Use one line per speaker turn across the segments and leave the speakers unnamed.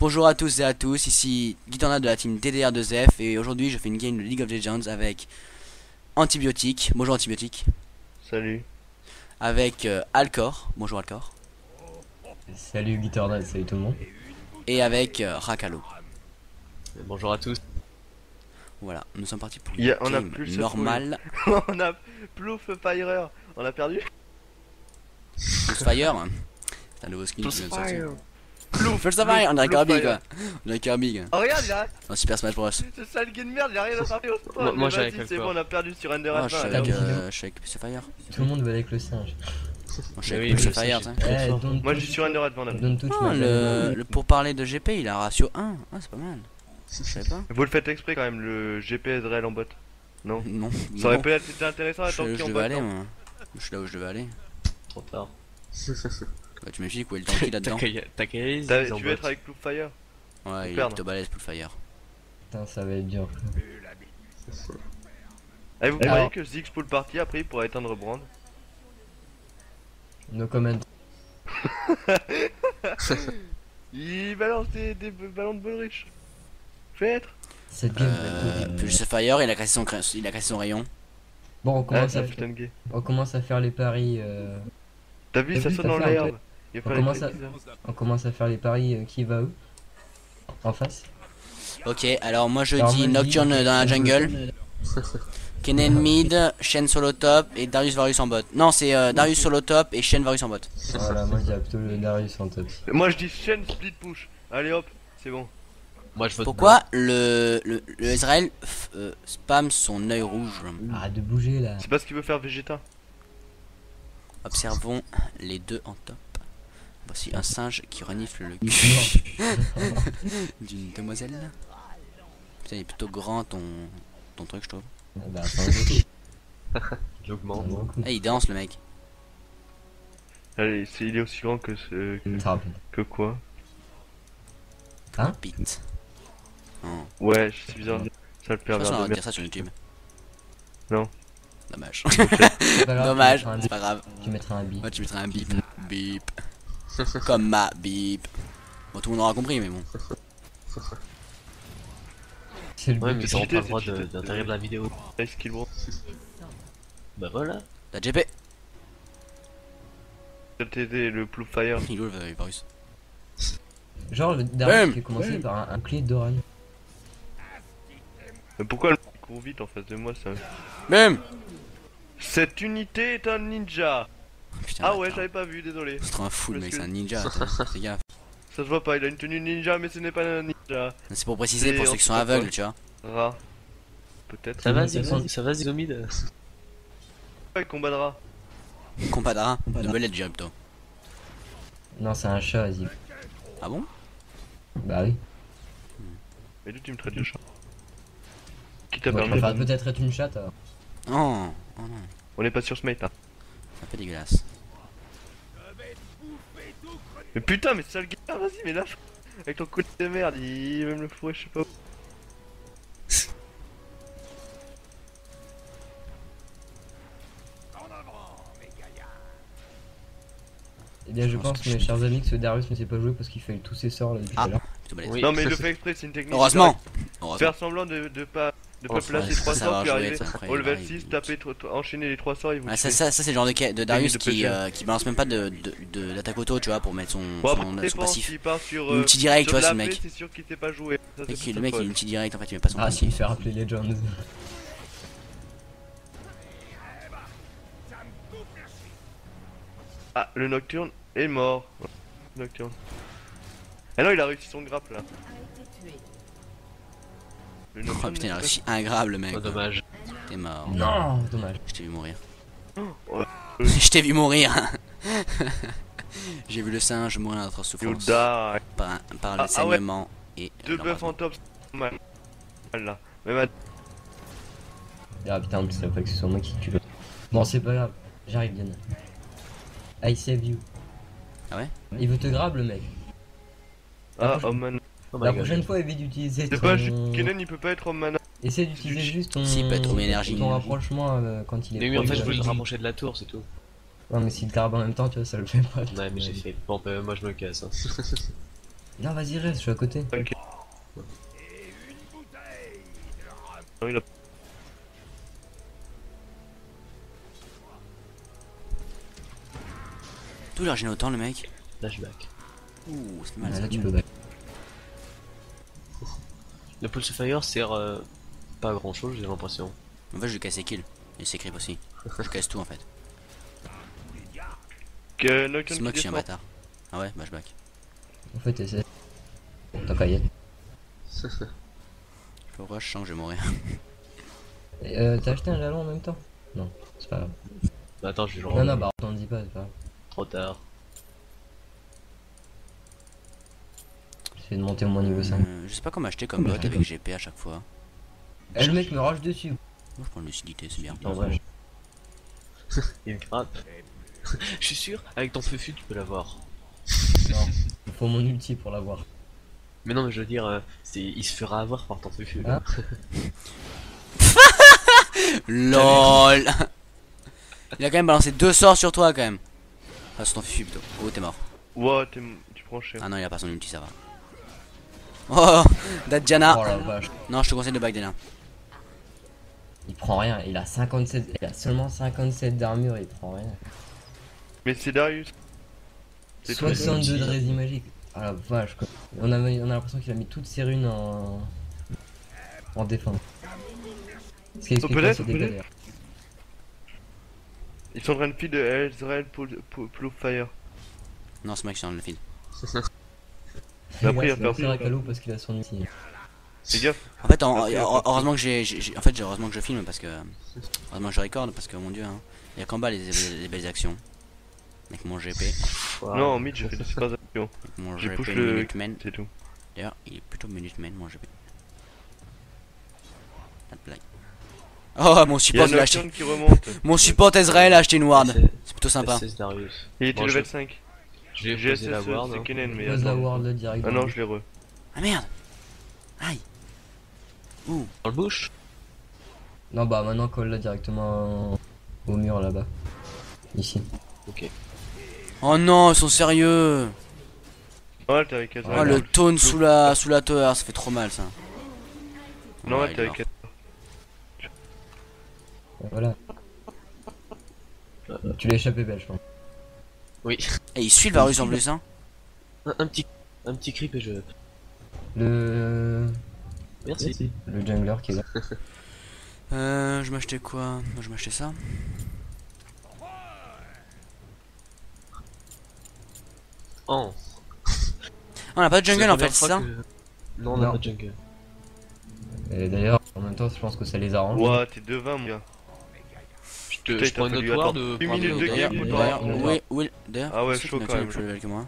Bonjour à tous et à tous, ici Guitarna de la team TDR2F et aujourd'hui je fais une game de League of Legends avec Antibiotique, bonjour Antibiotique,
Salut.
avec Alcor, bonjour Alcor,
Salut Guitarna, salut tout le monde.
et avec Rakalo.
Bonjour à tous.
Voilà, nous sommes partis pour
Il y
une
a- on a
game
plus ce
normale.
On a Plouf Fire. On a perdu.
Fire, c'est un nouveau skin qui vient de sortir.
Plouf
First of Fire, on dirait
Plouf
Kirby
Fire.
quoi, on dirait Kirby quoi.
Oh regarde, il a
Dans Super Smash Bros.
ce sale gay de merde, il a rien à frapper au sport.
Moi,
Mais
j'ai avec
vas-y, c'est
Alcor.
bon, on a perdu sur Under
Oh, je suis
Advance.
avec,
alors.
je suis avec First Fire,
Tout le monde va avec le singe.
moi je suis
Ah
avec
oui,
First
je sais,
Fire,
j'ai-
tiens.
Moi je suis sur Under Advance.
Donne touch
Oh, pour parler de GP il a un ratio 1, ah c'est pas mal, je savais pas.
Vous le faites exprès quand même, le GPS réel en bot. Non.
Non,
Ça aurait
non.
peut-être été intéressant à
je
tanker en
devais
bot.
aller
non
moi, je suis là où je devais aller.
Trop tard.
Bah, tu m'expliques où est le tanky là-dedans.
T'as qu'à aller,
T'as-
ils en
Tu veux être
bot.
avec Plouf Fire?
Ouais, il est
perdre.
plutôt balèze pour le fire.
Putain, ça va être dur.
Et vous
Alors-
croyez que Ziggs pull party après il pourra éteindre Brand?
No comment.
Il balance des ballons de Bullrich. Fais être.
Cette game va être horrible.
Puis ce fire, il a cassé son rayon.
Bon,
Ah, ça putain de gay.
on commence à faire les paris.
T'as vu,
T'as
ça
vu,
sonne
t'as
dans
fait un
l'herbe. Il
On
fallait
commence
que
à-
c'est bizarre.
On commence à faire les paris qui va où en face.
Ok, alors moi je
Alors,
dis
moi, je dis-
Nocturne dans la jungle, Kennen mid, Shen solo top et Darius Varus en bot. Non, c'est Darius solo top et Shen Varus en bot.
Voilà, moi je dirais plutôt le Darius en top.
Moi je dis chaîne split push. Allez hop, c'est bon.
Moi je vote
Pourquoi le Israël spam son œil rouge?
Arrête de bouger là.
C'est parce qu'il veut faire Vegeta.
Observons les deux en top. Voici un singe qui renifle le
Il
cul
est mort.
d'une demoiselle. Putain, il est plutôt grand ton truc, je trouve.
Bah, attends, je-
J'augmente.
bon coup.
Ah, il danse le mec.
Allez, il est aussi grand que ce.
Ça rappelle.
Que quoi?
Pete. Oh.
Ouais, je suis bizarre. Ça le
Je pense
pervers
qu'on
de
va dire
merde.
ça sur YouTube.
Non.
Dommage.
C'est pas grave,
Dommage,
tu mettras un
c'est pas grave.
bip. Tu mettras un bip.
Moi tu mettras un bip. Bip. Comme ma bip. Bon, tout le monde aura compris, mais bon.
C'est le
Ouais,
but.
mais ça rend
cheaté,
pas le droit
c'est cheaté.
d'intégrer de la vidéo.
Nice skill bro.
Bah voilà.
La JP.
Ça t'aider le Plouf Fire.
Il ouvre le Varus.
Genre le Darius
Bam.
qui a commencé par un clé d'Oran.
Mais pourquoi le mec court vite en face de moi ça?
Même.
Cette unité est un ninja.
Putain,
Ah ouais,
attends.
j'avais pas vu, désolé.
C'est trop un fou le mec,
Parce
c'est
que-
un ninja. Fais gaffe.
Ça se voit pas, il a une tenue ninja mais ce n'est pas un ninja.
C'est pour préciser pour
C'est-
ceux qui sont
on sait pas
aveugles,
quoi.
tu vois.
Rat. Peut-être.
Ça va,
Ils sont-
ça va, Zigomid.
Ouais, combat de rat.
Compas d'ara. De belette, je dirais plutôt.
Non, c'est un chat, vas-y.
Ah bon?
Bah oui.
Mais d'où tu me traites de chat? Qui t'a
Bon, tu
permis?
préfères peut-être être une chatte alors.
Oh, oh non,
On est pas sur Smite là.
c'est un peu dégueulasse.
Mais putain, mais sale gars, vas-y, mais lâche. Avec ton coup de merde, il va me le fourrer, je sais pas où.
Eh bien, je pense, mes chers amis, que ce Darius ne sait pas jouer parce qu'il fait tous ses sorts là depuis tout
Ah.
à l'heure.
Plutôt balèze.
Oui.
Non, mais il le fait exprès, c'est une technique.
Heureusement. Heureusement.
Faire semblant de pas
Oh,
placer
ça,
3
ça
sorts,
va
puis
jouer,
arriver
ça, après,
au
il
level
arrive.
6, taper, enchaîner les 3 sorts et vous
Ah,
tuer.
ça c'est le genre de Darius
de
qui
PG.
qui balance même pas d'attaque auto, tu vois, pour mettre
Bon,
son
après, dépend,
passif.
s'il part sur.
Une petite direct, tu
sur
vois,
de
ce
la
mec.
paix, c'est sûr qu'il sait pas jouer. Ça, c'est
Le
tout
mec
son
il a une
faute.
petite direct, en fait il met pas son
Ah, si, il
passif.
fait rappeler Legends.
Ah, le Nocturne est mort. Nocturne. Ah non, il a réussi son grappe là. Le
Oh
Nocturne
putain, il a
n'est
réussi un grave le mec.
Oh, dommage.
T'es mort.
Non, dommage.
Je t'ai vu mourir.
Ouais.
Je t'ai vu mourir. J'ai vu le singe mourir dans notre
pas- You
souffrance
die.
par le
Ah ouais.
saignement et
2 buffs en top, c'est mal. Là. Même à...
Ah putain, en plus, ça va pas que ce soit moi qui tue. Bon, c'est pas grave. J'arrive, Diana. I save you.
Ah ouais?
Il veut te grab le mec.
Ah, Oman.
Oh my
La
god.
prochaine fois, évite d'utiliser
C'est
ton...
pas Kennen, il peut pas être Oman.
Essaie d'utiliser juste ton...
Si, il peut être au énergie.
ton rapprochement quand il est...
Mais oui, en fait,
proche
je voulais
de
le
la-
rapprocher de la tour, c'est tout.
Ouais, mais s'il te grab en même temps, tu vois, ça le fait pas.
Ouais, mais j'ai fait. Bon, bah, moi je me casse. Hein.
Non, vas-y, reste, je suis à côté.
Non, il a...
Tout leur gêne autant le mec.
Flashback.
Ouh, c'est mal
Ah,
ça.
là, tu peux back.
Le Pulse Fire sert pas à grand chose, j'ai l'impression.
En fait, je lui casse ses kills. Et ses creeps aussi. Je casse tout en fait.
Que Nocturne
C'est moi
qui
qui suis un
descend.
bâtard. Ah ouais, bah je back.
En fait, essaie. Tant qu'à y être.
Faut rush, je sens que je vais mourir.
T'as acheté un jalon en même temps? Non, c'est pas grave.
Bah attends, je vais le
Non,
rendre.
non, bah t'en dis pas, c'est pas grave.
Trop tard.
J'essaie de monter au moins niveau 5.
Je sais pas comment acheter comme bot avec GP à chaque fois.
Eh, le mec me rage dessus.
Moi, je prends de lucidité, c'est bien.
En vrai. Il y a une grappe. Je suis sûr, avec ton feu tu peux l'avoir.
Non, il faut mon ulti pour l'avoir.
Mais non, mais je veux dire, il se fera avoir par ton feu.
Ah.
LOL. Il a quand même balancé 2 sorts sur toi quand même. Ah, sur ton fufu plutôt. Oh, t'es mort.
Ouah, tu prends cher.
Ah non, il a pas son ulti, ça va. Oh, Dadjana.
Oh la vache.
Non, je te conseille de back des nains.
Il prend rien, il a 57, il a seulement 57 d'armure, il prend rien.
Mais c'est Darius. C'est toi,
62 de résine magique. Ah la vache quoi. On a l'impression qu'il a mis toutes ses runes en défense. Ce qui explique
peut-être,
pas ses dégâts,
peut-être.
d'ailleurs.
Ils sont en train de feed de Ezreal Pool of Fire.
Non, c'est moi qui suis dans le feed.
Mais après, il va
C'est
faire
faire à
plus.
Calo parce qu'il a son ulti.
Fais gaffe.
En fait,
Merci,
heureusement que heureusement que je filme parce que heureusement que je record parce que mon dieu, hein, il y a qu'en bas les belles actions. Avec mon GP,
Non, en mid, j'ai fait des super actions.
avec mon
J'ai
GP
push le-
Minuteman.
C'est tout.
D'ailleurs, il est plutôt Minuteman mon GP. Pas de blague. Oh, mon
Il y a
support il a acheté.
Nocturne qui remonte.
Mon support Ezreal a acheté une ward. C'est plutôt sympa.
SS Darius.
Il était
Bon,
level
je-
5.
J'ai
J'ai
posé la
SS,
ward.
c'est
hein.
Kennen, mais
Pose la
attends.
ward là direct.
Ah non, je l'ai re.
Ah merde. Aïe. Ouh.
Dans le bush.
Non bah maintenant colle là directement au mur là-bas. Ici.
Ok.
Oh non, ils sont sérieux.
Ouais, t'es avec
Oh,
Ezreal.
le taunt sous la tower, ça fait trop mal ça.
Non,
Ouais,
ouais,
il
t'es
est
avec
mort.
Voilà. Tu l'as échappé belle je pense.
Oui.
Et il suit le Varus en plus, hein.
Un petit creep et je.
Le
Merci.
jungler qui est là.
Je m'achetais quoi? Moi, je m'achetais ça.
Oh.
On a pas de jungle
C'est la
en fait,
première
c'est
fois
ça?
que- Non, on a
Non.
pas de jungle.
Et d'ailleurs en même temps je pense que ça les arrange.
Ouah, t'es 2-20, mon gars. Putain,
Je prends une
t'as
autre
fallu
ward.
attendre 8
pour
minutes de
avoir-
game
d'ailleurs,
pour
D'ailleurs,
t'avoir.
d'ailleurs,
oui, d'ailleurs.
Ah ouais,
c'est
chaud
que
quand
Nocturne
même.
est plus level que moi.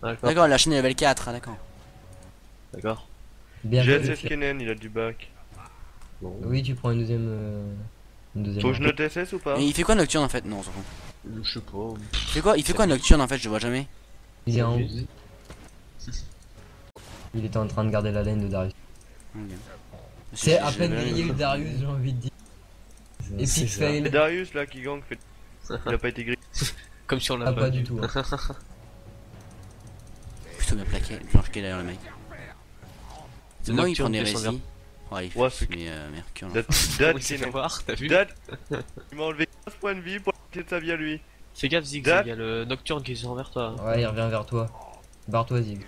D'accord.
D'accord, la chaîne est level 4, ah d'accord.
D'accord.
Bien
J'ai
joué,
SS Kennen, il a du back.
Bon.
Oui tu prends une deuxième. Une deuxième.
Faut que je note SS ou pas?
Et il fait quoi Nocturne en fait? Non, on s'en fout.
Je sais pas.
Il fait quoi Nocturne en fait? Je le vois jamais.
Il est en haut.
Vas-y.
Il était en train de garder la laine de Darius.
Ok.
C'est à
Je-
peine
je-
grillé le Darius j'ai envie de dire. Epic
C'est ça.
C'est
fail.
Darius là qui gang, fait. Il a pas été gris.
Comme si on
Ah
l'a
pas du tout. Hein.
Plutôt bien plaqué, planché derrière le mec. C'est moi qui prend
Nocturne
des
descend
récits. Ouais, il
Ouais,
fait
c'est-
Mercure.
Dad,
Oui, c'est fait
Kennen.
voir, t'as vu?
Dad, il m'a enlevé 15 points de vie pour quitter de sa vie à lui.
Fais gaffe, Zig,
Dad.
il y a le Nocturne qui est envers toi.
Ouais il revient vers toi. Barre-toi Zig.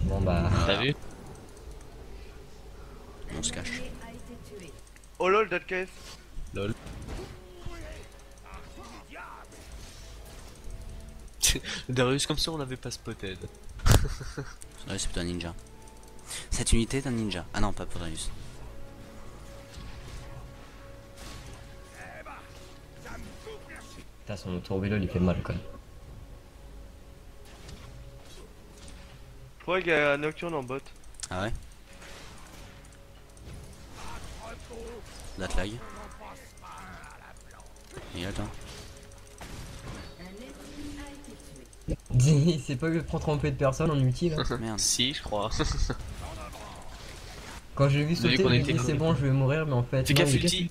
Bon bah.
T'as vu?
On se cache.
Oh lol, Dad KS.
Lol. Darius comme ça on l'avait pas spotted.
Ouais, c'est plutôt un ninja. Cette unité est un ninja. Ah non, pas pour Darius.
Putain son tourbillon il fait mal quand même.
Je crois qu'il y a Nocturne en bot.
Ah ouais? La lag. Et attends.
Il s'est pas eu prendre tromper de personne en ulti là.
Merde.
Si, je crois.
Quand j'ai vu sauter,
qu'on
je me
était
dis c'est bon je vais mourir mais en fait.
Fais
non,
gaffe,
il est
ulti.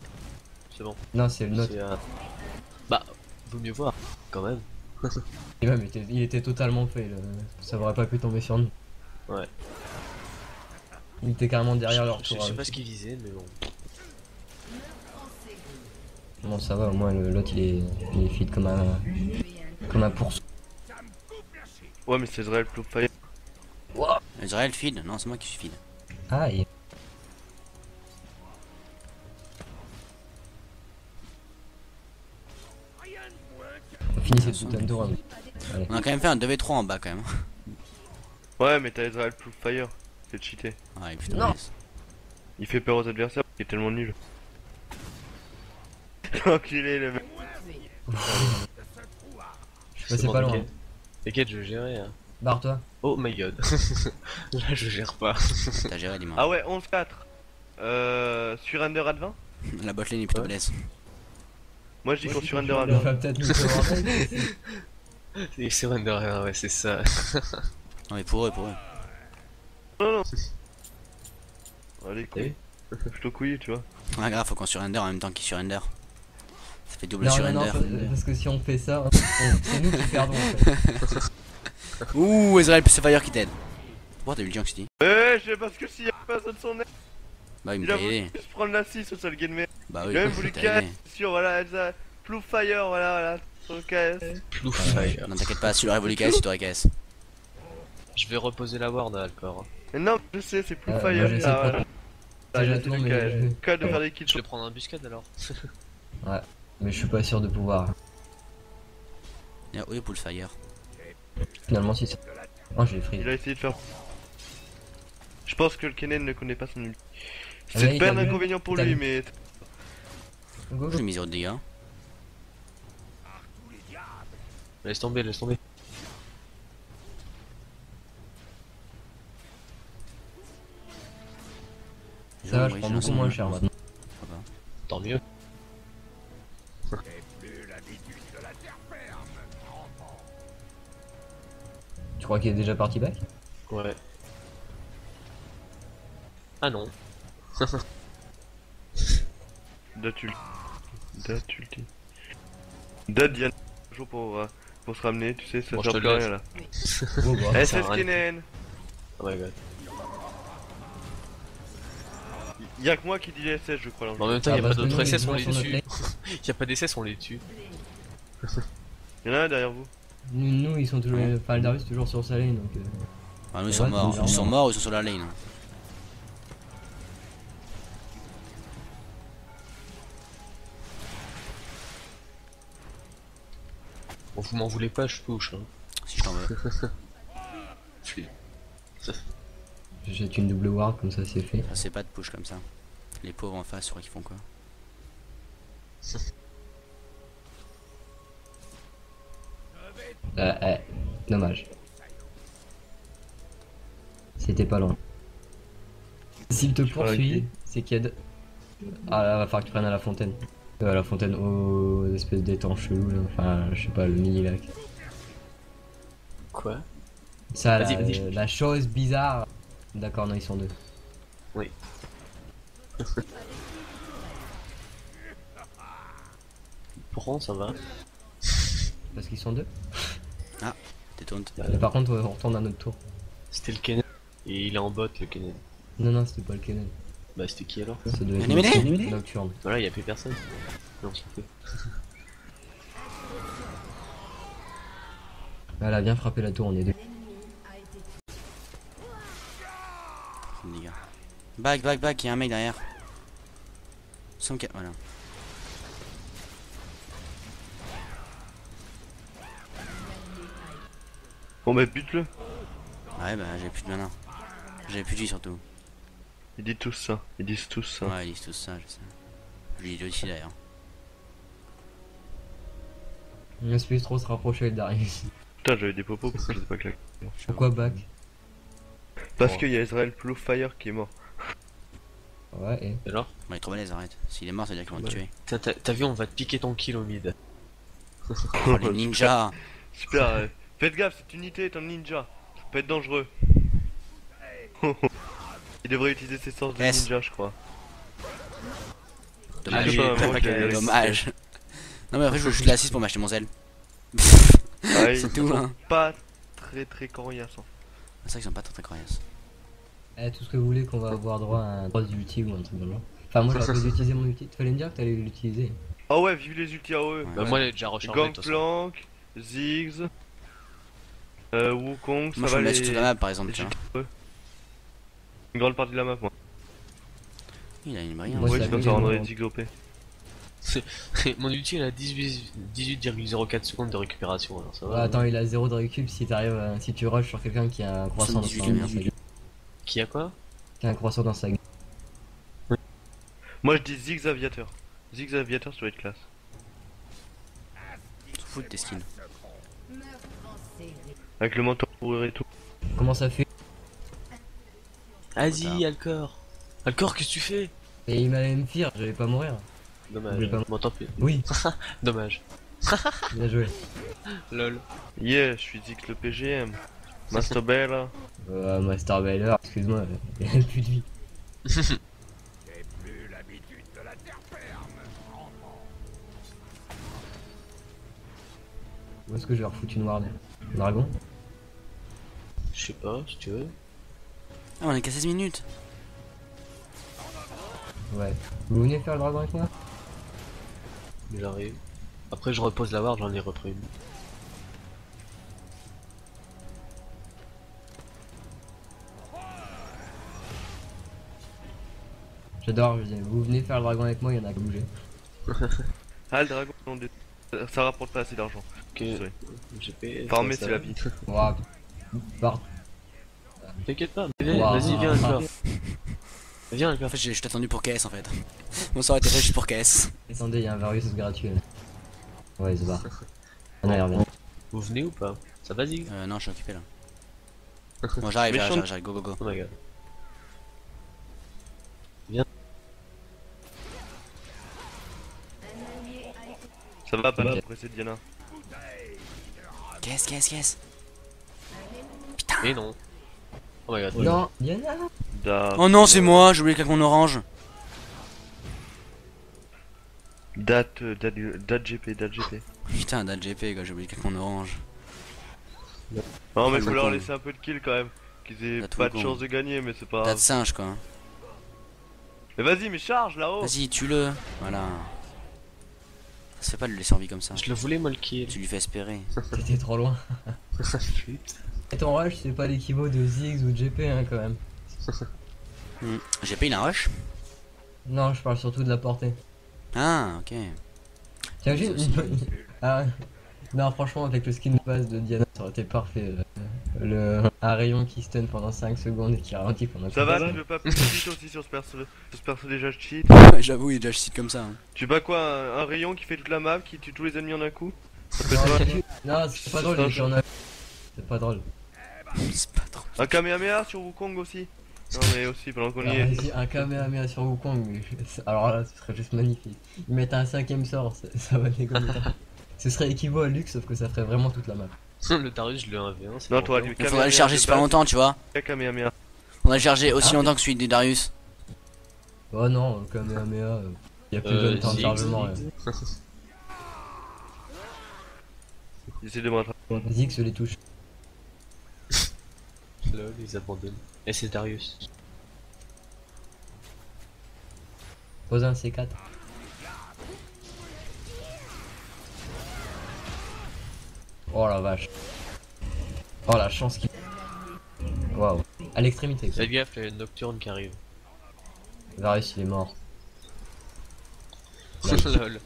C'est bon.
Non c'est le nôtre.
C'est, Bah, vaut mieux voir, quand même.
Et même, il était totalement fait, ça aurait pas pu tomber sur nous.
Ouais.
Il était carrément derrière leur
Je
tour.
sais pas ce qu'il visait, mais bon.
Bon, ça va, au moins l'autre il est fit comme un pourceau.
Ouais, mais c'est Israël Blue Fire.
Israël feed. Non, c'est moi qui suis feed.
Ah, et. On finit cette putain de round. Allez.
On a quand même fait un 2v3 en bas quand même.
Ouais, mais t'as Israël Blue Fire. C'est cheaté.
Ouais, putain.
Non.
laisse.
Il fait peur aux adversaires parce qu'il est tellement nul. Enculé le mec.
Je suis passé pas loin.
T'inquiète, je vais gérer. Hein.
Barre-toi.
Oh my god. Là, je gère pas.
T'as géré, dis-moi.
Ah ouais, 11-4. Surrender à 20.
La botlane est plutôt
Ouais.
blesse.
Moi je dis qu'on surrender à
Il
20.
va peut-être nous faire
Et c'est vrai de rien, ouais, c'est ça.
Non, mais pour eux, pour eux.
Non, non. Allez,
Eh
couille. Plutôt couillu, tu vois.
Ah, grave, faut qu'on surrender en même temps qu'ils surrender. Ça fait double
Non,
surrender.
parce que si on fait ça, c'est nous qui perdons en fait.
Ouh, Israël plus Fire qui t'aide. Pourquoi t'as eu le junk, je dis?
Je sais parce que s'il y a personne de son aide,
Bah, il
il
me
a
t'a
voulu
aidé.
se prendre la 6 au seul game de merde.
Bah
Il
oui,
a même voulu
il t'a
KS
aidé.
sur, voilà, Elsa. Blue Fire, voilà, sur KS.
Plouf fire.
Non, t'inquiète pas, si tu l'aurais voulu KS, tu t'aurais KS.
Je vais reposer la ward encore.
Mais non, je sais, c'est Blue
Moi,
Fire.
j'essaie
Ah,
de
voilà.
C'est
il
la
a
tour,
essayé
mais
de KS de faire des kills.
Je vais prendre un embuscade alors.
mais je suis pas sûr de pouvoir.
Où est Poolfire?
Finalement, si c'est. Oh, j'ai free.
Il a essayé de faire. Je pense que le Kennen ne connaît pas son ulti.
Ah,
C'est
mais
pas
il
un
t'a vu,
inconvénient pour
il t'a
lui,
vu.
mais.
Go,
J'ai
go.
mis 0 de dégâts.
Laisse tomber, laisse tomber.
Ça va, je
Oui,
prends
j'ai
beaucoup
lancé
moins
mon-
cher maintenant.
Tant mieux.
Tu crois qu'il est déjà parti back?
Ouais. Ah non.
Dot ulti. Dot Diana. Toujours pour se ramener, tu sais, ça
Bon, je
sert
te
plus à
laisse.
rien là.
Oh, bah.
SS
sert à rien.
Kennen.
Oh my god.
Y'a que moi qui dis les SS, je crois.
Mais en même temps,
Ah,
y'a pas
parce que
d'autres
nous, ils
SS, on
vont
les
sur notre
tue.
lane.
Y'a pas d'SS, on les tue.
Y'en a un derrière vous.
Nous, ils sont toujours. Enfin, le Darius est toujours sur sa lane donc.
Ah, nous, ils
Ouais,
sont morts.
c'est
Ils sont
bizarre.
morts ou ils sont sur la lane.
Bon, vous m'en voulez pas, je push. Hein.
Si je t'en veux.
Flip.
Je jette une double ward comme ça, c'est fait.
Ça, c'est pas de push comme ça. Les pauvres en face, je crois qu'ils font quoi?
Dommage. C'était pas loin. S'il te
crois
poursuit,
qu'il-
c'est qu'il y a de... Ah là, va falloir que tu prennes à la fontaine. À la fontaine aux espèces d'étangs chelous là. Enfin, je sais pas, le mini-lac.
Quoi?
Ça,
Vas-y,
la,
vas-y.
la chose bizarre. D'accord, non, ils sont deux.
Oui. Pourquoi ça va?
Parce qu'ils sont deux.
T'es taunt.
Mais par contre, on retourne à notre tour.
C'était le Kennen. Et il est en bot, le Kennen.
Non, non, c'était pas le Kennen.
Bah, c'était qui alors?
Ça devait être
Méné,
Nocturne.
méné.
Nocturne.
Voilà, y'a plus personne. Non, s'en fait.
Voilà, viens frapper la tour, on est deux.
Les gars. Back, back, back, y'a un mec derrière. 104, voilà.
Bon bah bute-le.
Ouais, bah j'ai plus de mana. J'avais plus de vie surtout.
Ils disent tous ça. Ils disent tous ça.
Ouais, ils disent tous ça, je sais. Je lui dis aussi d'ailleurs.
On espère trop se rapprocher de Darius.
Putain, j'avais des popos parce que je sais pas claquer.
Pourquoi back?
Parce
Oh.
qu'il y a Israël Blue Fire qui est mort.
Ouais, et.
Et alors?
Bah, il est trop balèze, arrête. S'il est mort, ça veut dire qu'ils vont te tuer.
T'as vu, on va te piquer ton kill au mid.
Oh, les ninjas.
Super. Faites gaffe, cette unité est un ninja. Ça peut être dangereux. Il devrait utiliser ses sorts de
Yes.
ninja, je crois.
Dommage.
Je sais pas, moi, j'ai-
Dommage. Non, mais après, je veux juste l'assist pour m'acheter mon zèle.
Ah, ils
C'est tout,
sont
hein.
pas très coriaces. Hein.
C'est vrai qu'ils sont pas très coriaces.
Eh, tout ce que vous voulez qu'on va avoir droit à un droit d'ulti ou un truc dans le genre. Enfin, moi j'aurais pas d'utiliser mon ulti. Tu fallait me dire que t'allais l'utiliser.
Ah ouais, vive les ultis AOE.
Ouais.
Bah, moi, elle est déjà rechargée. de toute façon.
Gangplank, Ziggs, Wukong, ça
Moi je
va
me mets
les...
sur toute la map par exemple,
les
tiens.
ultis AOE. Une grande partie de la map, moi.
Il a une brillante.
Moi,
Oui,
ça
c'est comme
fait
ça, on
tellement.
aurait Ziggs OP.
Mon ulti, elle a 18,04 secondes de récupération. Alors ça va.
Ouais, attends, il a 0 de récup si t'arrives, si tu rushes sur quelqu'un qui a un croissant dans
78
sa gueule.
Qui a quoi?
Qui a un croissant dans sa gueule.
Moi je dis Ziggs Aviateur. Ziggs Aviateur, ça doit être classe.
Tu te fous de tes skins.
Avec le manteau pourrir et tout.
Comment ça fait?
Vas-y, Alcor. Alcor, qu'est-ce que tu fais?
Et il m'allait me fuir, j'allais pas mourir.
Dommage.
voulais pas-
Bon, tant pis.
Oui,
Dommage.
bien joué.
Lol. Yeah, je suis Ziggs le PGM. Master Bella.
Master Baylor, excuse-moi, il a plus de vie. Où est-ce que je vais refoutre une ward? Dragon?
Je sais pas, si tu veux.
Ah, on est qu'à 16 minutes.
Ouais. Vous venez faire le dragon avec moi?
J'arrive. Après, je repose la ward, j'en ai repris une.
J'adore, je dis, vous venez faire le dragon avec moi, il y en a qu'à bouger.
Ah, le dragon, non, ça rapporte pas assez d'argent.
Ok.
Désolé.
GP.
Farmer,
ça
c'est
va.
la vie.
Ouah. Par-
T'inquiète pas,
Wow.
vas-y, viens, Alcor. Viens,
En
Alcor.
fait, je t'ai attendu pour KS en fait. Bon, ça aurait été fait juste pour KS.
Attendez, il y a un Varius gratuit. Là. Ouais, il se barre. On y revient.
Vous venez ou pas? Ça va, Zig?
Non, je suis occupé là. Bon, j'arrive,
Méchant.
j'arrive, go go go.
Oh my god.
Ça va pas
Ok.
presser Diana.
KS.
Et non. Oh my god.
Non, Diana.
Oh non, c'est moi, j'ai oublié le claquement orange.
Date GP.
Putain, date GP, quoi, j'ai oublié le claquement orange.
Non, mais
Ah,
faut
le
leur
con.
laisser un peu de kill quand même. Qu'ils aient
Date
pas
le
de
con.
chance de gagner, mais c'est pas
Date
grave.
singe quoi.
Mais vas-y, mais charge là-haut.
Vas-y, tue-le. Voilà. Ça se fait pas de le laisser en vie comme ça.
Je le voulais, moi, le kill.
Tu lui fais espérer.
T'étais trop loin. Et ton rush, c'est pas l'équivalent de Ziggs ou de GP, hein, quand même.
GP il a un rush.
Non, je parle surtout de la portée.
Ah, ok.
T'imagines
aussi.
Ah, non, franchement, avec le skin de base de Diana, ça aurait été parfait. Un rayon qui stun pendant 5 secondes et qui ralentit pendant
Ça va,
4
tu veux pas plus de cheat aussi sur ce perso déjà je cheat.
J'avoue, il est déjà cheat comme ça. Hein.
Tu veux pas quoi, un rayon qui fait toute la map, qui tue tous les ennemis en un coup?
Non, c'est pas drôle, j'en ai. C'est pas drôle.
C'est pas trop.
Un Kamehameha sur Wukong aussi. Non mais aussi pendant qu'on y
Alors,
est.
vas-y, un Kamehameha sur Wukong, mais alors là, ce serait juste magnifique. Ils mettent un 5ème sort, ça va dégonner. Ce serait équivalent à Lux, sauf que ça ferait vraiment toute la map.
Le Darius, je l'ai 1v1. c'est
Non
bon.
toi, lui
Il faudra le charger super longtemps, tu vois.
Kamehameha.
Faudra le charger aussi longtemps que celui de Darius.
Oh non, le Kamehameha, y a plus besoin de temps de
Ziggs,
chargement.
Ziggs.
J'essaie de me rattraper.
Ziggs les touche.
Lol, ils abandonnent. Et c'est Darius.
Pose un C4. Oh la vache. Oh la chance qu'il. Waouh. À l'extrémité. quoi.
Faites gaffe, il y a une nocturne qui arrive.
Varus il est mort.
Lol.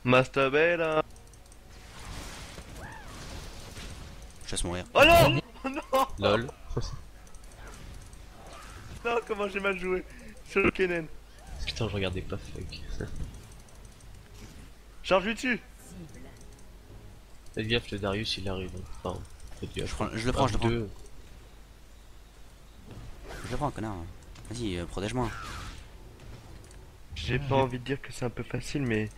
Master Bella.
Je laisse mourir.
Oh non. Oh non.
Lol.
Non, comment j'ai mal joué. Sur le Kennen.
Putain, je regardais pas, fuck.
Charge lui dessus.
Faites gaffe, le Darius il arrive. Enfin, faites gaffe.
Je le prends.
Deux.
Je le prends, connard. Vas-y, protège-moi.
J'ai pas envie de dire que c'est un peu facile, mais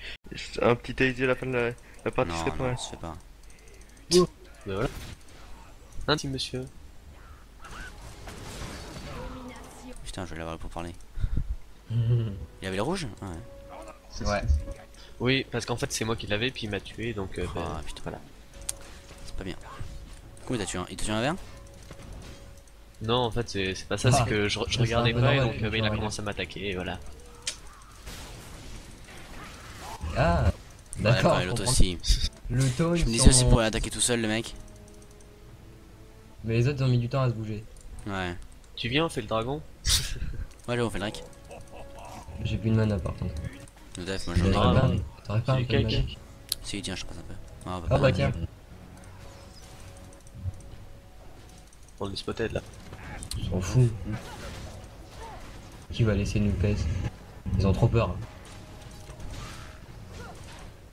un petit taser à la fin de la partie
Non,
serait pas
non,
mal.
ça se fait pas.
Mais voilà. Un petit monsieur.
Putain, je vais l'avoir pour parler. Il avait le rouge? Ah ouais.
Ouais.
Oui, parce qu'en fait c'est moi qui l'avais, puis il m'a tué, donc
Oh putain,
voilà.
c'est pas bien. Combien t'as tué un? Il t'a tué un verre?
Non, en fait c'est pas ça,
Ah,
c'est que je
c'est
regardais
un peu
pas, et
normal,
donc
je
il a
vois
commencé à m'attaquer, et voilà.
Ah,
Ouais,
d'accord.
et
je
l'autre
comprends.
aussi.
Le taunt,
Je me
ils
disais aussi
sont-
pour l'attaquer tout seul, le mec.
Mais les autres ils ont mis du temps à se bouger.
Ouais.
Tu viens, on fait le dragon?
Ouais, là, on fait le rec.
J'ai plus de mana par contre.
Le def, moi
T'aurais
j'en ai.
Ah,
pas,
ouais.
t'aurais pas un
C'est
peu de mana.
cake.
Si, tiens, je te passe un peu. Ah, on va
Ah
pas
bah
mal.
tiens,
On est spotted là.
on s'en fout. Qui va laisser nous pèse? Ils ont trop peur.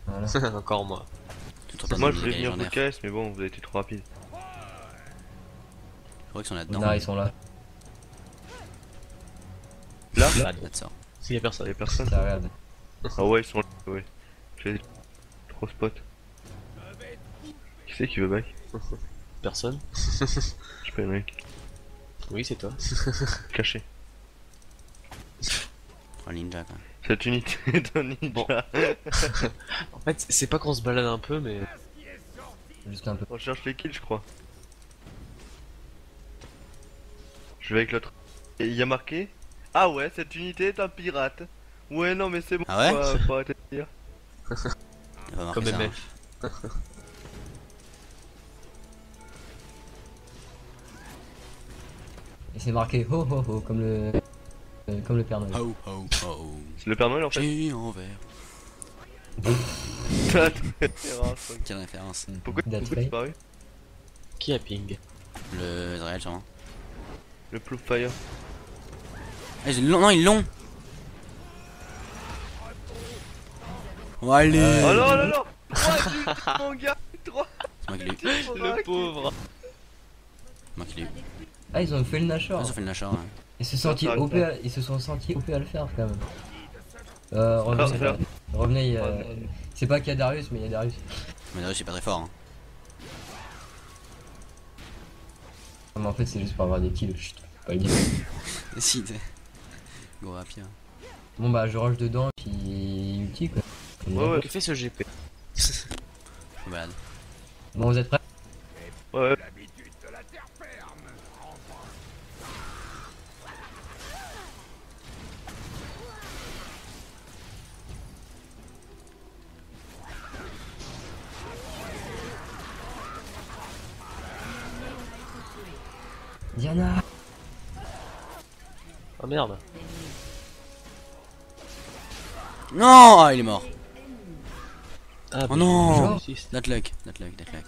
Voilà.
Encore moi.
Tu te repasses
Moi
dans
je
le
voulais
dégât
venir vous
légendaire.
caisse, mais bon, vous avez été trop rapide.
Je crois qu'ils sont là-dedans.
Non, ils sont là.
Là
Bah,
Là, ça.
s'il y a personne.
Y'a personne.
Ça regarde.
Ah ouais, ils sont là, ouais. J'ai trop spot. Qui c'est qui veut back?
Personne?
Je sais pas, mec.
Oui, c'est toi.
Caché.
Oh, ninja quoi.
Cette unité d'un ninja.
Bon. En fait, c'est pas qu'on se balade un peu, mais
Juste un peu.
On cherche les kills, je crois. Je vais avec l'autre. Et il y a marqué. Ah ouais, cette unité est un pirate. Ouais, non, mais c'est bon.
Ah ouais
faut arrêter de dire.
Il va marquer
comme
ça. hein.
MF.
Et c'est marqué ho ho ho comme le Père Noël.
Oh oh oh.
C'est le Père Noël en fait.
J'ai en vert.
T'as la référence.
Quelle référence.
Pourquoi
That's
tu
right.
disparu?
Qui a ping?
Le Zrael, sûrement.
Le Plouf Fire.
Ah, ils l'ont. Non, ils l'ont. Oh, allez.
Oh non, non, non! 3 du mon gars! 3
C'est moi qui l'ai eu.
Le pauvre.
C'est moi qui l'ai eu.
Ah, ils ont fait le
Ah,
Nashor.
ils ont fait le Nashor. Ouais.
Ils se sentis
Ça,
OP
ça.
ils se sont sentis OP à le faire quand même.
Ah,
Revenez,
faire.
revenez, il y a... C'est pas qu'il y a Darius, mais il y a Darius.
Mais Darius, c'est pas très fort. Hein.
Non, mais en fait, c'est juste pour avoir des kills. Chut, faut pas le dire.
Si, t'es. Gros rapide.
Bon, bah, je rush dedans, puis ulti quoi.
Ouais, ouais.
Que fait ce GP?
Je me balade.
Bon, vous êtes prêts?
Ouais, ouais.
Diana!
Oh merde.
Non, ah, il est mort.
Ah,
Oh non.
j'ai réussi.
That luck, that luck, that luck.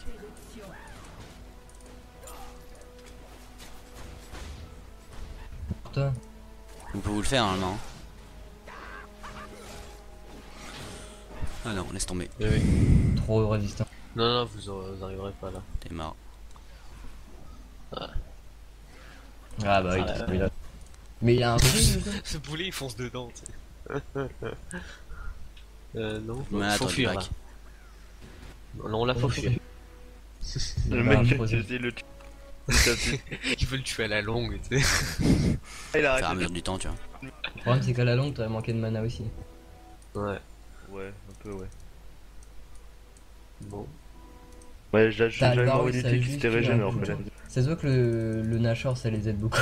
Toi.
Vous pouvez vous le faire normalement. Ah non, laisse tomber.
Oui, oui.
Trop résistant.
Non, non, vous arriverez pas là.
T'es mort.
Ah bah oui,
Ah,
mais là. Mais il a un truc.
Ce boulet il fonce dedans, tu sais. Non,
Mais
faut
attends,
fuir là.
back.
Non, là faut fuir.
Le
Bah,
mec qui a
troisième.
utilisé le
Il veut le tuer à la longue, tu sais.
Il a
Faire à
arrêté.
mesure du temps, tu vois.
Le problème, c'est qu'à la longue, t'aurais manqué de mana aussi.
Ouais.
Ouais, un peu, ouais.
Bon.
Ouais, j'ai
T'as
jamais
le
voir
Varus,
une
ça
unité qui
juste
s'était
tué
régénère
un
en
peu.
fait.
Ça se voit que le Nashor, ça les aide beaucoup.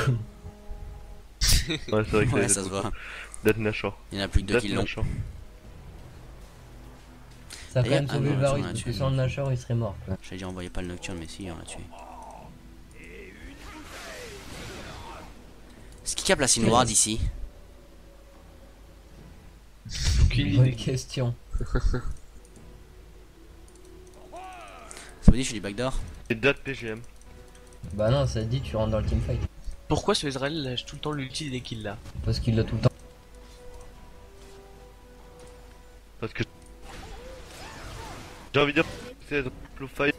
Ouais, c'est vrai que
Ouais, ça se voit.
Death Nashor.
Il y en a plus que deux qui
Death
l'ont.
Nashor.
Ça a quand
D'ailleurs,
même
ah
sauvé
non,
le
attends,
Varus,
on a
parce que
tué.
sans le Nashor, il serait mort. Quoi.
J'allais dire, on voyait pas le Nocturne, mais si, on l'a tué. Est-ce qu'il y a placé noir d'ici?
Aucune
Bonne
idée.
question.
Ça vous dit, je suis du backdoor?
Et Death PGM.
Bah non, ça te dit, tu rentres dans le teamfight.
Pourquoi ce Israël lâche tout le temps l'ulti dès qu'il l'a?
Parce qu'il l'a tout le temps.
Parce que. J'ai envie de dire. C'est Plouf Fire.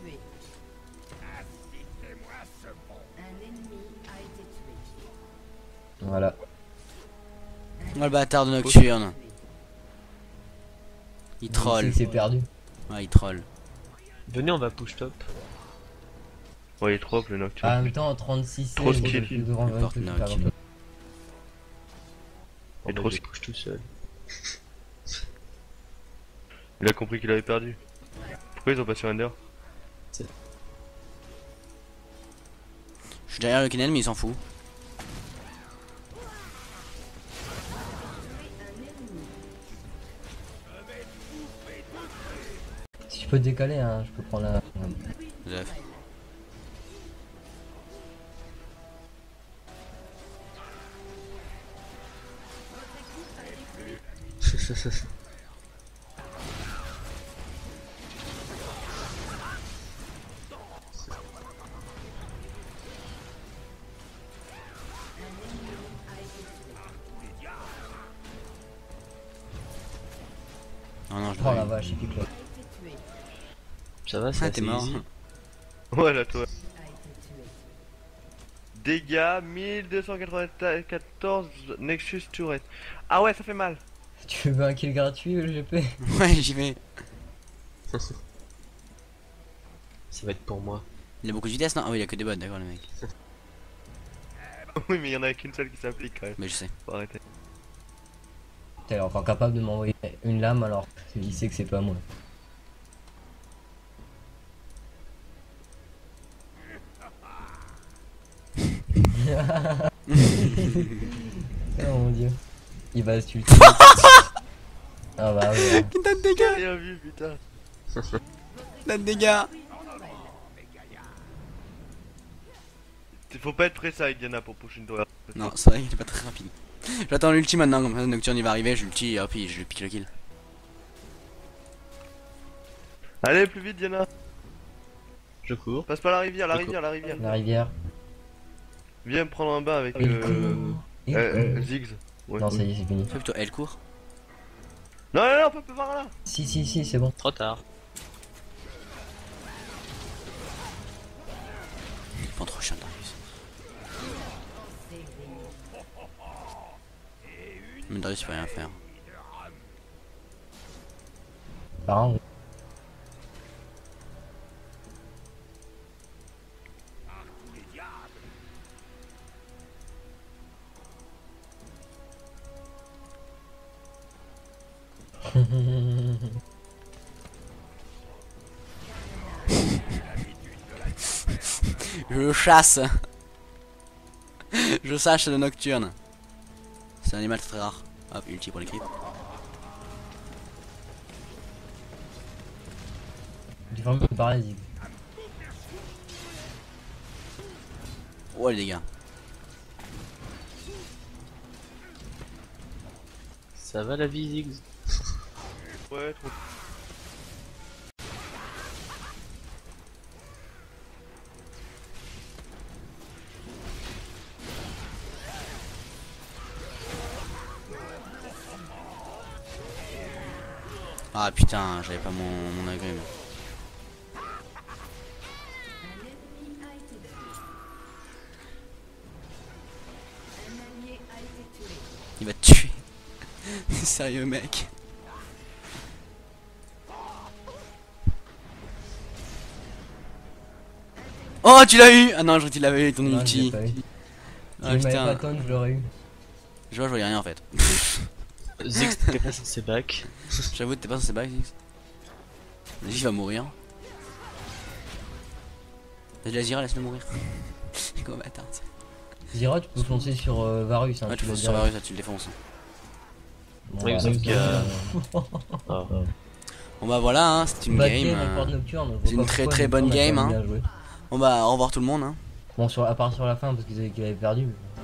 Voilà.
Oh le bâtard de Nocturne. Il
C'est
troll.
que c'est perdu.
Ouais, il troll.
Venez, on va push top.
Ouais, il est trop le
Ah, en
Nocturne.
même temps, en 36
Trop
je
skill.
peux grand-
N'importe
je peux
knock.
faire grand-
Et
Oh,
trop
je push tout seul.
Il a compris qu'il avait perdu. Pourquoi ils ont pas surrender?
Je suis derrière le Kennen mais il s'en fout.
Si je peux décaler, hein, je peux prendre la.
Zef. Oh non, je
Oh la
l'ai.
vache, il pique là.
Ça va, c'est
Ah, t'es
assez
mort.
easy.
Voilà, toi. Dégâts 1294 Nexus Turret. Ah ouais, ça fait mal.
Tu veux un kill gratuit, le GP?
Ouais, j'y vais.
Ça va être pour moi.
Il a beaucoup de vitesse, non? Ah oui, il a que des bots, d'accord, le mec.
Oui, mais il y en a qu'une seule qui s'applique quand même.
Mais je sais.
Faut arrêter.
T'es encore capable de m'envoyer une lame alors il sait que c'est pas moi. Oh mon dieu. Il va se tuer. Ah bah oui.
Putain de
J'ai
dégâts!
rien vu, putain.
Putain de dégâts!
Faut pas être pressé avec Diana pour push une tower.
Non, c'est vrai qu'il est pas très rapide. J'attends l'ulti maintenant, comme ça Nocturne il va arriver, je l'ulti et hop, je lui pique le kill.
Allez, plus vite, Diana.
Je cours.
Passe par la rivière, la
D'accord.
rivière, la rivière.
La rivière.
Viens me prendre un bain avec
Il court. Il court.
Ziggs. Ouais.
Non, ça y est, c'est fini.
Fais plutôt elle court.
Non, non, non, on peut voir là.
Si, c'est bon.
Trop tard.
Il prend trop chiant Darius. Mais Darius il peut rien faire.
Par an, oui.
Je chasse. Je sache le Nocturne. C'est un animal très rare. Hop, ulti pour les creeps.
Tu fais un peu pareil, Zig.
Oh les dégâts.
Ça va la vie, Ziggs?
Ouais, trop.
Ah putain, j'avais pas mon agré. Il va te tuer. Sérieux mec. Oh tu l'as eu. Ah non je crois que tu l'avais eu ton
Non, je l'ai
ulti.
pas eu.
Ah
Si je m'avais pas
putain.
tonne, je l'aurais eu.
Je vois je voyais rien en fait.
Ziggs, t'es pas censé back.
J'avoue t'es pas censé back Ziggs. Ziggs va mourir. Vas-y la Zira laisse-le mourir. Gros bâtard.
Zira, tu peux foncer sur Varus. Hein,
Ouais tu
l'as
fonces
dit.
sur Varus là tu le défonces.
Bon,
Oui,
bah,
sauf que,
Ah.
Bon bah voilà hein, c'est une
Bad
game.
game, record nocturne, je vois
c'est une
pas
très,
pourquoi
très bonne
Nocturne a
game,
pas
hein.
bien joué.
Bon bah au revoir tout le monde hein.
Bon, à part sur la fin parce qu'il avait perdu. Mais...